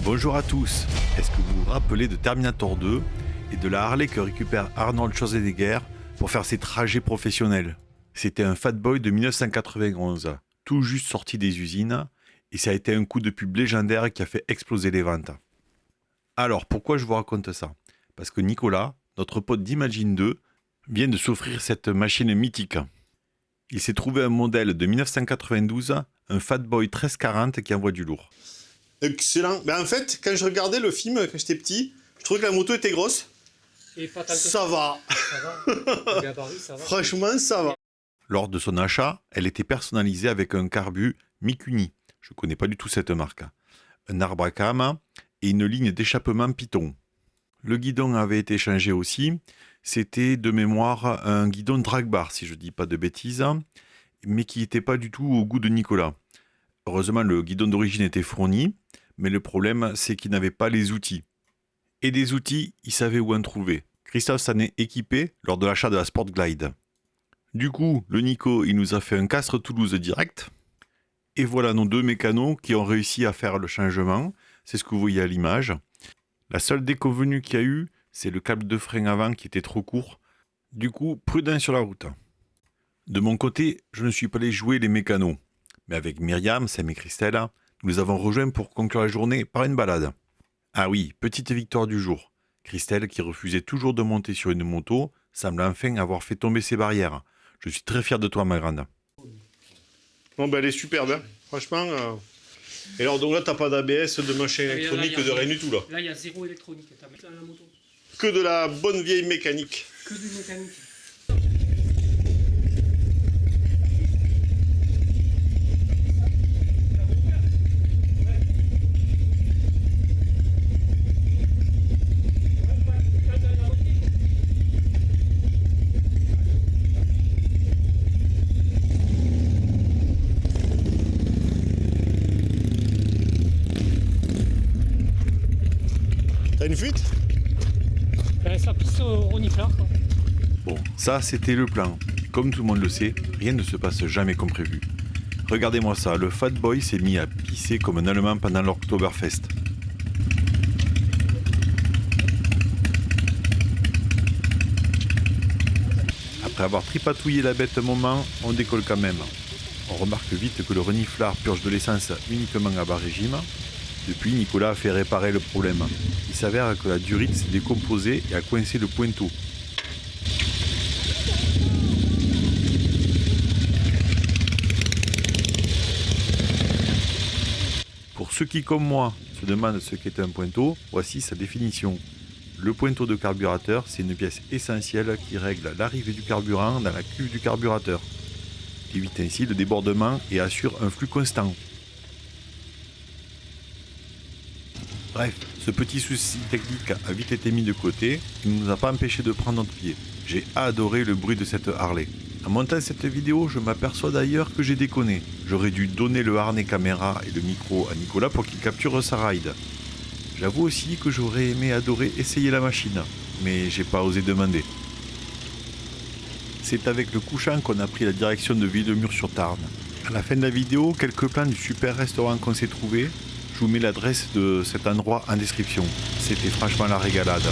Bonjour à tous. Est-ce que vous vous rappelez de Terminator 2 et de la Harley que récupère Arnold Schwarzenegger pour faire ses trajets professionnels? C'était un Fat Boy de 1991, tout juste sorti des usines, et ça a été un coup de pub légendaire qui a fait exploser les ventes. Alors, pourquoi je vous raconte ça? Parce que Nicolas, notre pote d'Imagine 2, vient de s'offrir cette machine mythique. Il s'est trouvé un modèle de 1992, un Fat Boy 1340 qui envoie du lourd. Excellent. Ben en fait, quand je regardais le film quand j'étais petit, je trouvais que la moto était grosse. Et pas tant que Ça va. Ça va. Le gabarit, ça va. Franchement, ça va. Lors de son achat, elle était personnalisée avec un carbu Mikuni, je ne connais pas du tout cette marque, un arbre à cames et une ligne d'échappement Python. Le guidon avait été changé aussi, c'était de mémoire un guidon drag-bar si je ne dis pas de bêtises, mais qui n'était pas du tout au goût de Nicolas. Heureusement le guidon d'origine était fourni, mais le problème c'est qu'il n'avait pas les outils. Et des outils, il savait où en trouver. Christophe s'en est équipé lors de l'achat de la Sport Glide. Du coup, le Nico, il nous a fait un Castres Toulouse direct. Et voilà nos deux mécanos qui ont réussi à faire le changement. C'est ce que vous voyez à l'image. La seule déconvenue qu'il y a eu, c'est le câble de frein avant qui était trop court. Du coup, prudent sur la route. De mon côté, je ne suis pas allé jouer les mécanos. Mais avec Myriam, Sam et Christelle, nous les avons rejoints pour conclure la journée par une balade. Ah oui, petite victoire du jour. Christelle, qui refusait toujours de monter sur une moto, semble enfin avoir fait tomber ses barrières. Je suis très fier de toi, ma grande. Bon, ben elle est superbe, hein. Franchement. Et alors, donc là, t'as pas d'ABS, de machin là, électronique, il y a de rien du tout, là. Là, il y a zéro électronique. T'as mis ça à la moto. Que de la bonne vieille mécanique. Que du mécanique. T'as une fuite? Ben, ça pisse au reniflard, quoi. Bon, ça c'était le plan. Comme tout le monde le sait, rien ne se passe jamais comme prévu. Regardez-moi ça, le Fat Boy s'est mis à pisser comme un Allemand pendant l'Oktoberfest. Après avoir tripatouillé la bête un moment, on décolle quand même. On remarque vite que le reniflard purge de l'essence uniquement à bas régime. Depuis, Nicolas a fait réparer le problème. Il s'avère que la durite s'est décomposée et a coincé le pointeau. Pour ceux qui, comme moi, se demandent ce qu'est un pointeau, voici sa définition. Le pointeau de carburateur, c'est une pièce essentielle qui règle l'arrivée du carburant dans la cuve du carburateur, qui évite ainsi le débordement et assure un flux constant. Bref, ce petit souci technique a vite été mis de côté et ne nous a pas empêché de prendre notre pied. J'ai adoré le bruit de cette Harley. En montant cette vidéo, je m'aperçois d'ailleurs que j'ai déconné. J'aurais dû donner le harnais caméra et le micro à Nicolas pour qu'il capture sa ride. J'avoue aussi que j'aurais aimé adorer essayer la machine, mais j'ai pas osé demander. C'est avec le couchant qu'on a pris la direction de Villemur-sur-Tarn. À la fin de la vidéo, quelques plans du super restaurant qu'on s'est trouvé. Je vous mets l'adresse de cet endroit en description. C'était franchement la régalade.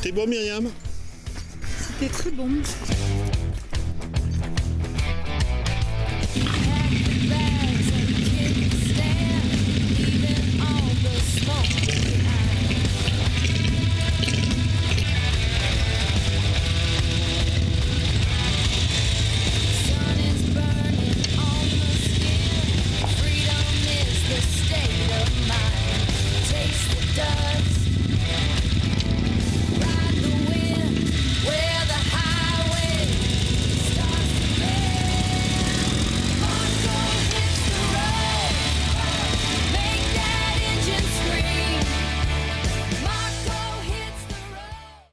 C'était bon, Myriam? C'était très bon. Bags and kick stand, even all the smoke.